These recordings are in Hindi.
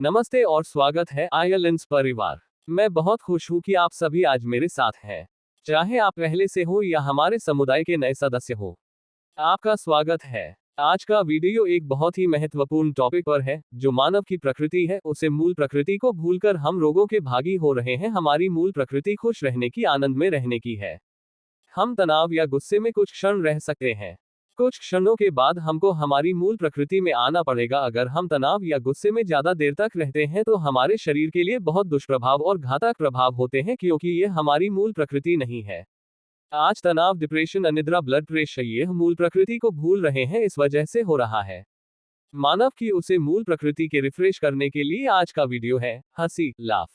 नमस्ते और स्वागत है आयरलैंड्स परिवार। मैं बहुत खुश हूँ कि आप सभी आज मेरे साथ हैं। चाहे आप पहले से हो या हमारे समुदाय के नए सदस्य हो, आपका स्वागत है। आज का वीडियो एक बहुत ही महत्वपूर्ण टॉपिक पर है, जो मानव की प्रकृति है। उसे मूल प्रकृति को भूलकर हम रोगों के भागी हो रहे हैं। हमारी मूल प्रकृति खुश रहने की, आनंद में रहने की है। हम तनाव या गुस्से में कुछ क्षण रह सकते हैं। कुछ क्षणों के बाद हमको हमारी मूल प्रकृति में आना पड़ेगा। अगर हम तनाव या गुस्से में ज्यादा देर तक रहते हैं तो हमारे शरीर के लिए बहुत दुष्प्रभाव और घातक प्रभाव होते हैं, क्योंकि ये हमारी मूल प्रकृति नहीं है। आज तनाव, डिप्रेशन, अनिद्रा, ब्लड प्रेशर, ये मूल प्रकृति को भूल रहे हैं, इस वजह से हो रहा है। मानव की उसे मूल प्रकृति के रिफ्रेश करने के लिए आज का वीडियो है हंसी, लाफ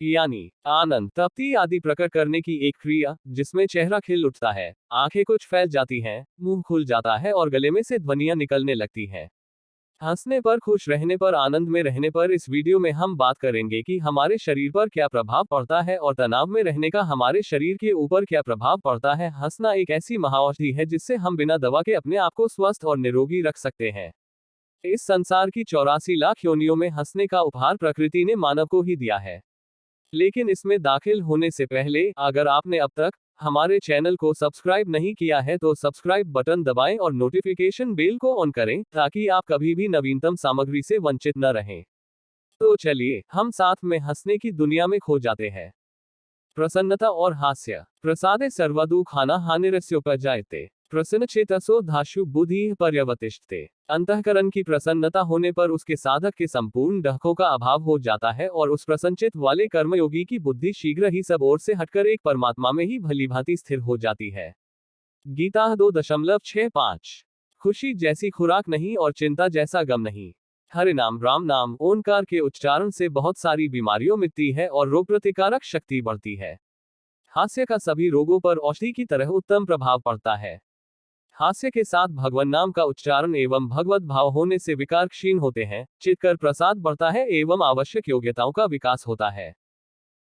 यानी आनंद, तृप्ति आदि प्रकट करने की एक क्रिया, जिसमें चेहरा खिल उठता है, आंखें कुछ फैल जाती हैं, मुंह खुल जाता है और गले में से ध्वनियां निकलने लगती हैं। हंसने पर, खुश रहने पर, आनंद में रहने पर इस वीडियो में हम बात करेंगे कि हमारे शरीर पर क्या प्रभाव पड़ता है और तनाव में रहने का हमारे शरीर के ऊपर क्या प्रभाव पड़ता है। हंसना एक ऐसी महाऔषधि है जिससे हम बिना दवा के अपने आप को स्वस्थ और निरोगी रख सकते हैं। इस संसार की 84 लाख योनियों में हंसने का उपहार प्रकृति ने मानव को ही दिया है। लेकिन इसमें दाखिल होने से पहले, अगर आपने अब तक हमारे चैनल को सब्सक्राइब नहीं किया है तो सब्सक्राइब बटन दबाएं और नोटिफिकेशन बेल को ऑन करें, ताकि आप कभी भी नवीनतम सामग्री से वंचित न रहें। तो चलिए हम साथ में हंसने की दुनिया में खो जाते हैं। प्रसन्नता और हास्य। प्रसादे सर्वदुःखानां हानिरस्योपजायते प्रसन्नचेतसो धाशु बुद्धि पर्यवतिष्ठते। अंतःकरण की प्रसन्नता होने पर उसके साधक के संपूर्ण दुखों का अभाव हो जाता है और उस प्रसन्नचित वाले कर्मयोगी की बुद्धि शीघ्र ही सब ओर से हटकर एक परमात्मा में ही भलीभांति स्थिर हो जाती है। गीता 2.65। खुशी जैसी खुराक नहीं और चिंता जैसा गम नहीं। हरि नाम, राम नाम, ओंकार के उच्चारण से बहुत सारी बीमारियों मिटती है और रोग प्रतिकारक शक्ति बढ़ती है। हास्य का सभी रोगों पर औषधि की तरह उत्तम प्रभाव पड़ता है। हास्य के साथ भगवान नाम का उच्चारण एवं भगवत भाव होने से विकार क्षीण होते हैं, चित्त प्रसाद बढ़ता है एवं आवश्यक योग्यताओं का विकास होता है।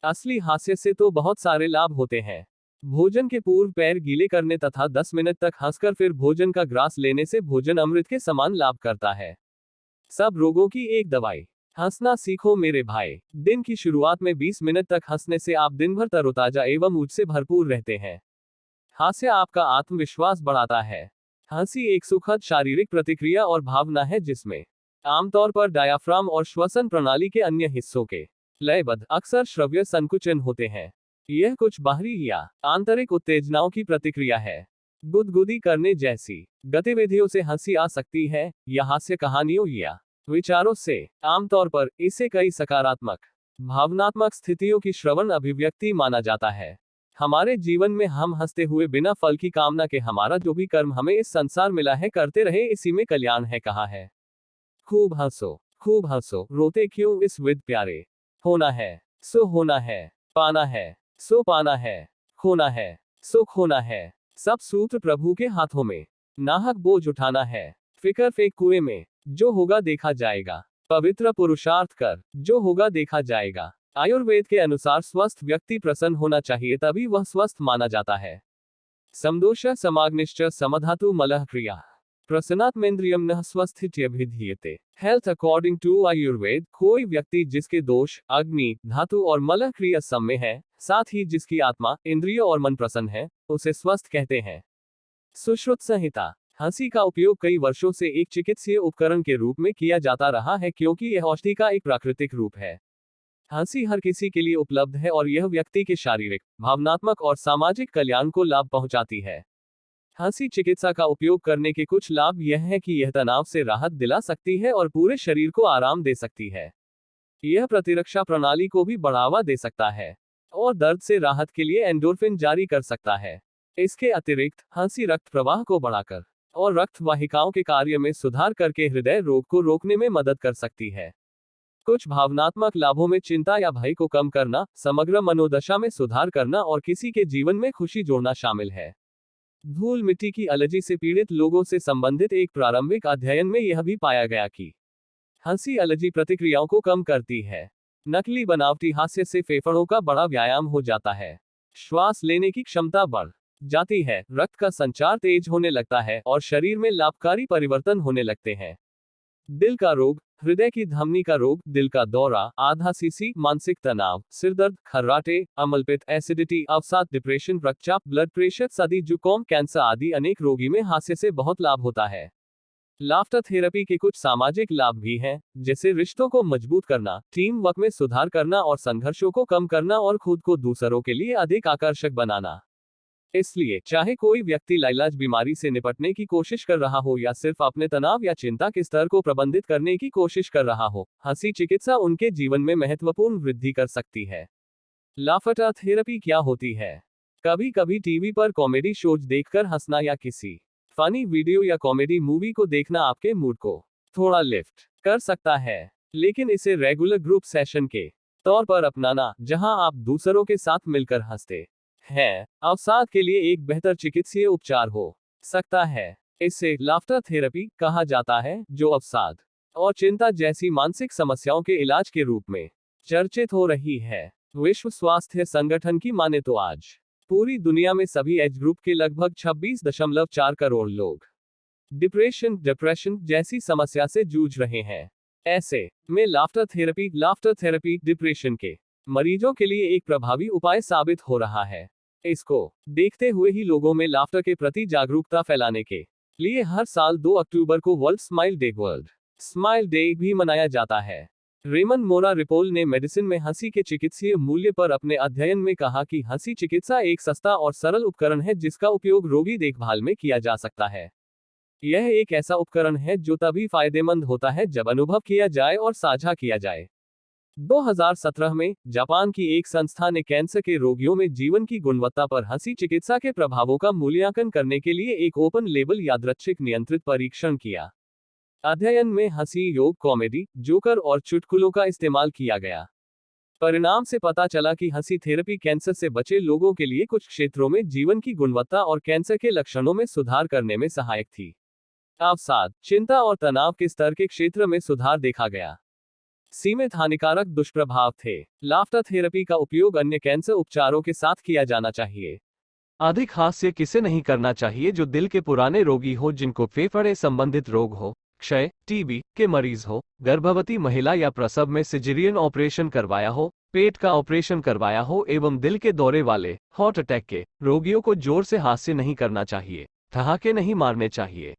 असली हास्य से तो बहुत सारे लाभ होते हैं। भोजन के पूर्व पैर गीले करने तथा 10 मिनट तक हंसकर फिर भोजन का ग्रास लेने से भोजन अमृत के समान लाभ करता है। सब रोगों की एक दवाई। हंसना सीखो मेरे भाई। दिन की शुरुआत में 20 मिनट तक हंसने से आप दिन भर तरोताजा एवं ऊर्जा से भरपूर रहते हैं। हास्य आपका आत्मविश्वास बढ़ाता है। हंसी एक सुखद शारीरिक प्रतिक्रिया और भावना है, जिसमें आमतौर पर डायाफ्राम और श्वसन प्रणाली के अन्य हिस्सों के लयबद्ध अक्सर श्रव्य संकुचन होते हैं। यह कुछ बाहरी या आंतरिक उत्तेजनाओं की प्रतिक्रिया है। गुदगुदी करने जैसी गतिविधियों से हंसी आ सकती है, या हास्य कहानियों या विचारों से। आमतौर पर इसे कई सकारात्मक भावनात्मक स्थितियों की श्रवण अभिव्यक्ति माना जाता है। हमारे जीवन में हम हंसते हुए बिना फल की कामना के हमारा जो भी कर्म हमें इस संसार मिला है करते रहे, इसी में कल्याण है। कहा है, खूब हंसो, रोते क्यों इस विद प्यारे। होना है सो होना है, पाना है सो पाना है, खोना है सो खोना है। सब सूत्र प्रभु के हाथों में। नाहक बोझ उठाना है, फिकर फेंक कुएं में। जो होगा देखा जाएगा। पवित्र पुरुषार्थ कर, जो होगा देखा जाएगा। आयुर्वेद के अनुसार स्वस्थ व्यक्ति प्रसन्न होना चाहिए, तभी वह स्वस्थ माना जाता है। समदोष समाग्निश्च समधातु मलः क्रिया प्रसन्नात्मेन्द्रियम न स्वस्थित्यभिधीयते। हेल्थ अकॉर्डिंग टू आयुर्वेद, कोई व्यक्ति जिसके दोष, अग्नि, धातु और मलः क्रिया सम में है, साथ ही जिसकी आत्मा, इंद्रियों और मन प्रसन्न है, उसे स्वस्थ कहते हैं। सुश्रुत संहिता। हंसी का उपयोग कई वर्षों से एक चिकित्सीय उपकरण के रूप में किया जाता रहा है, क्योंकि यह औषधि का एक प्राकृतिक रूप है। हंसी हर किसी के लिए उपलब्ध है और यह व्यक्ति के शारीरिक, भावनात्मक और सामाजिक कल्याण को लाभ पहुंचाती है। हंसी चिकित्सा का उपयोग करने के कुछ लाभ यह है कि यह तनाव से राहत दिला सकती है और पूरे शरीर को आराम दे सकती है। यह प्रतिरक्षा प्रणाली को भी बढ़ावा दे सकता है और दर्द से राहत के लिए एंडोर्फिन जारी कर सकता है। इसके अतिरिक्त हंसी रक्त प्रवाह को बढ़ाकर और रक्त वाहिकाओं के कार्य में सुधार करके हृदय रोग को रोकने में मदद कर सकती है। कुछ भावनात्मक लाभों में चिंता या भय को कम करना, समग्र मनोदशा में सुधार करना और किसी के जीवन में खुशी जोड़ना शामिल है। धूल मिट्टी की एलर्जी से पीड़ित लोगों से संबंधित एक प्रारंभिक अध्ययन में यह भी पाया गया कि हंसी एलर्जी प्रतिक्रियाओं को कम करती है। नकली बनावटी हास्य से फेफड़ों का बड़ा व्यायाम हो जाता है, श्वास लेने की क्षमता बढ़ जाती है, रक्त का संचार तेज होने लगता है और शरीर में लाभकारी परिवर्तन होने लगते हैं। दिल का रोग, हृदय की धमनी का रोग, दिल का दौरा, आधा सीसी, मानसिक तनाव, सिरदर्द, खर्राटे, अम्लपित्त, एसिडिटी, अवसाद, डिप्रेशन, रक्तचाप, ब्लड प्रेशर, सर्दी जुकाम, कैंसर आदि अनेक रोगी में हास्य से बहुत लाभ होता है। लाफ्टर थेरेपी के कुछ सामाजिक लाभ भी हैं, जैसे रिश्तों को मजबूत करना, टीम वर्क में सुधार करना और संघर्षों को कम करना और खुद को दूसरों के लिए अधिक आकर्षक बनाना। इसलिए चाहे कोई व्यक्ति लाइलाज बीमारी से निपटने की कोशिश कर रहा हो या सिर्फ अपने तनाव या चिंता के स्तर को प्रबंधित करने की कोशिश कर रहा हो, हंसी चिकित्सा उनके जीवन में महत्वपूर्ण वृद्धि कर सकती है। लाफ्टर थेरेपी क्या होती है? कभी कभी टीवी पर कॉमेडी शोज देखकर हंसना या किसी फनी वीडियो या कॉमेडी मूवी को देखना आपके मूड को थोड़ा लिफ्ट कर सकता है, लेकिन इसे रेगुलर ग्रुप सेशन के तौर पर अपनाना, जहां आप दूसरों के साथ मिलकर हंसते है, अवसाद के लिए एक बेहतर चिकित्सीय उपचार हो सकता है। इसे लाफ्टर थेरेपी कहा जाता है, जो अवसाद और चिंता जैसी मानसिक समस्याओं के इलाज के रूप में चर्चित हो रही है। विश्व स्वास्थ्य संगठन की माने तो आज पूरी दुनिया में सभी एज ग्रुप के लगभग 26.4 करोड़ लोग डिप्रेशन जैसी समस्या से जूझ रहे हैं। ऐसे में लाफ्टर थेरेपी डिप्रेशन के मरीजों के लिए एक प्रभावी उपाय साबित हो रहा है। इसको देखते हुए ही लोगों में लाफ्टर के प्रति जागरूकता फैलाने के लिए हर साल 2 अक्टूबर को वर्ल्ड स्माइल डे भी मनाया जाता है। रेमन मोरा रिपोल ने मेडिसिन में हंसी के चिकित्सीय मूल्य पर अपने अध्ययन में कहा कि हंसी चिकित्सा एक सस्ता और सरल उपकरण है जिसका उपयोग रोगी देखभाल में किया जा सकता है। यह एक ऐसा उपकरण है जो तभी फायदेमंद होता है जब अनुभव किया जाए और साझा किया जाए। 2017 में जापान की एक संस्था ने कैंसर के रोगियों में जीवन की गुणवत्ता पर हंसी चिकित्सा के प्रभावों का मूल्यांकन करने के लिए एक ओपन लेबल यादृच्छिक नियंत्रित परीक्षण किया। अध्ययन में हंसी, योग, कॉमेडी, जोकर और चुटकुलों का इस्तेमाल किया गया। परिणाम से पता चला कि हंसी थेरेपी कैंसर से बचे लोगों के लिए कुछ क्षेत्रों में जीवन की गुणवत्ता और कैंसर के लक्षणों में सुधार करने में सहायक थी। अवसाद, चिंता और तनाव के स्तर के क्षेत्र में सुधार देखा गया। सीमित हानिकारक दुष्प्रभाव थे। लाफ्टर थेरेपी का उपयोग अन्य कैंसर उपचारों के साथ किया जाना चाहिए। अधिक हास्य किसे नहीं करना चाहिए जो दिल के पुराने रोगी हो, जिनको फेफड़े संबंधित रोग हो, क्षय, टीबी के मरीज हो, गर्भवती महिला या प्रसव में सिजेरियन ऑपरेशन करवाया हो, पेट का ऑपरेशन करवाया हो एवं दिल के दौरे वाले हार्ट अटैक के रोगियों को जोर से हास्य नहीं करना चाहिए, ठहाके नहीं मारने चाहिए।